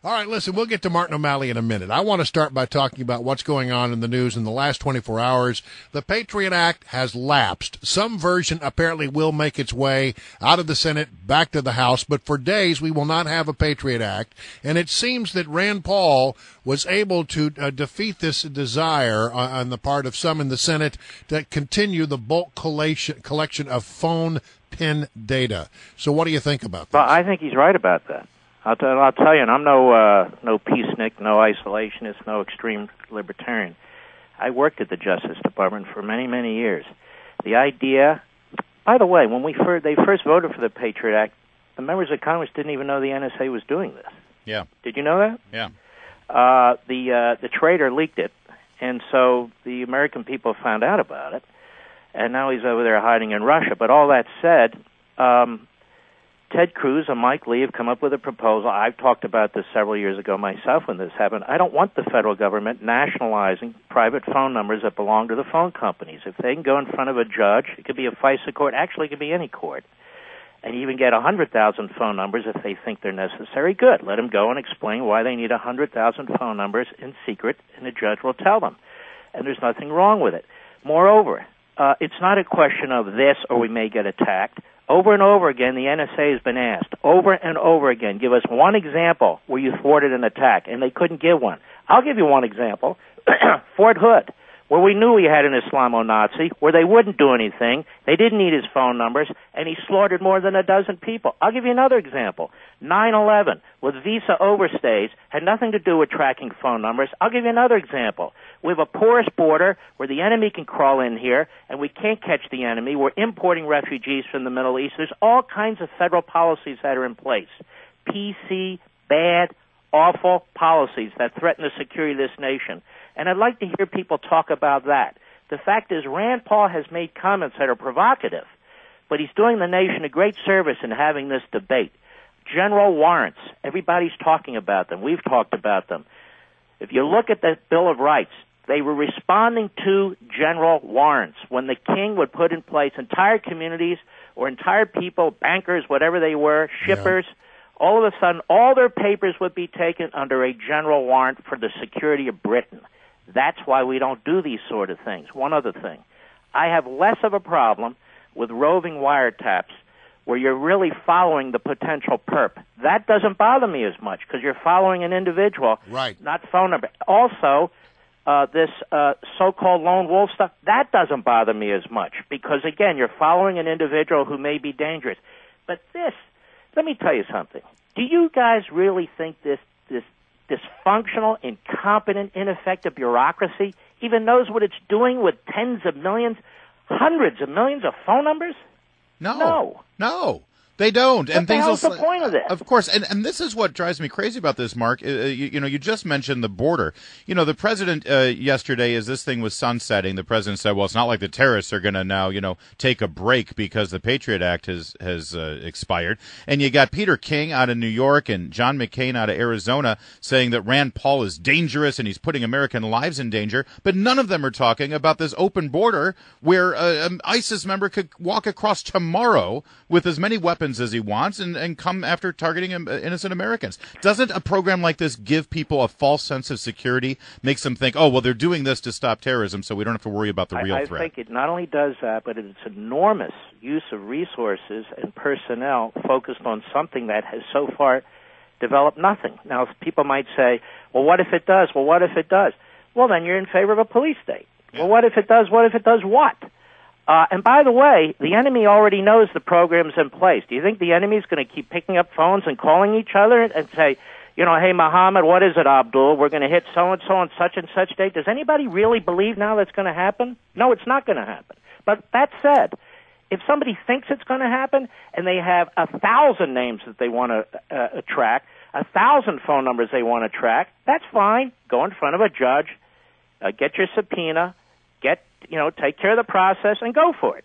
All right, listen, we'll get to Martin O'Malley in a minute. I want to start by talking about what's going on in the news in the last 24 hours. The Patriot Act has lapsed. Some version apparently will make its way out of the Senate back to the House, but for days we will not have a Patriot Act. And it seems that Rand Paul was able to defeat this desire on the part of some in the Senate to continue the bulk collection of phone PIN data. So what do you think about this? Well, I think he's right about that. I'll tell you, and I'm no peacenik, no isolationist, no extreme libertarian. I worked at the Justice Department for many, many years. The idea, by the way, when they first voted for the Patriot Act, the members of Congress didn't even know the NSA was doing this. Yeah. Did you know that? Yeah. The traitor leaked it, and so the American people found out about it, and now he's over there hiding in Russia. But all that said, Ted Cruz and Mike Lee have come up with a proposal. I've talked about this several years ago myself when this happened. I don't want the federal government nationalizing private phone numbers that belong to the phone companies. If they can go in front of a judge, it could be a FISA court, actually it could be any court, and even get 100,000 phone numbers if they think they're necessary, good. Let them go and explain why they need 100,000 phone numbers in secret, and the judge will tell them. And there's nothing wrong with it. Moreover, it's not a question of this or we may get attacked. Over and over again, the NSA has been asked, over and over again, give us one example where you thwarted an attack, and they couldn't give one. I'll give you one example. Fort Hood, where we knew he had an Islamo-Nazi, where they wouldn't do anything, they didn't need his phone numbers, and he slaughtered more than a dozen people. I'll give you another example. 9/11, with visa overstays, had nothing to do with tracking phone numbers. I'll give you another example. We have a porous border where the enemy can crawl in here, and we can't catch the enemy. We're importing refugees from the Middle East. There's all kinds of federal policies that are in place. PC, bad, awful policies that threaten the security of this nation. And I'd like to hear people talk about that. The fact is, Rand Paul has made comments that are provocative, but he's doing the nation a great service in having this debate. General warrants, everybody's talking about them. We've talked about them. If you look at the Bill of Rights, they were responding to general warrants when the king would put in place entire communities or entire people, bankers, whatever they were, shippers. Yeah. All of a sudden, all their papers would be taken under a general warrant for the security of Britain. That's why we don't do these sort of things. One other thing. I have less of a problem with roving wiretaps where you're really following the potential perp. That doesn't bother me as much because you're following an individual, right, not phone number. Also, this so-called lone wolf stuff, that doesn't bother me as much because, again, you're following an individual who may be dangerous. But this, let me tell you something. Do you guys really think this dysfunctional, incompetent, ineffective bureaucracy even knows what it's doing with tens of millions, hundreds of millions of phone numbers? No. They don't. What the hell's the point of this? Of course, and this is what drives me crazy about this, Mark. You just mentioned the border. The president yesterday, as this thing was sunsetting, the president said, well, it's not like the terrorists are going to now, take a break because the Patriot Act has expired. And you got Peter King out of New York and John McCain out of Arizona saying that Rand Paul is dangerous and he's putting American lives in danger. But none of them are talking about this open border where an ISIS member could walk across tomorrow with as many weapons as he wants and come after targeting innocent Americans. Doesn't a program like this give people a false sense of security, makes them think, oh, well, they're doing this to stop terrorism, so we don't have to worry about the real threat? I think it not only does that, but it's enormous use of resources and personnel focused on something that has so far developed nothing. Now, people might say, well, what if it does? Well, what if it does? Well, then you're in favor of a police state. Yeah. Well, what if it does? What if it does what? And by the way, the enemy already knows the program's in place. Do you think the enemy's going to keep picking up phones and calling each other and say, hey, Muhammad, what is it, Abdul? We're going to hit so-and-so on such and such date. Does anybody really believe now that's going to happen? No, it's not going to happen. But that said, if somebody thinks it's going to happen and they have 1,000 names that they want to track, 1,000 phone numbers they want to track, that's fine. Go in front of a judge, get your subpoena, take care of the process and go for it.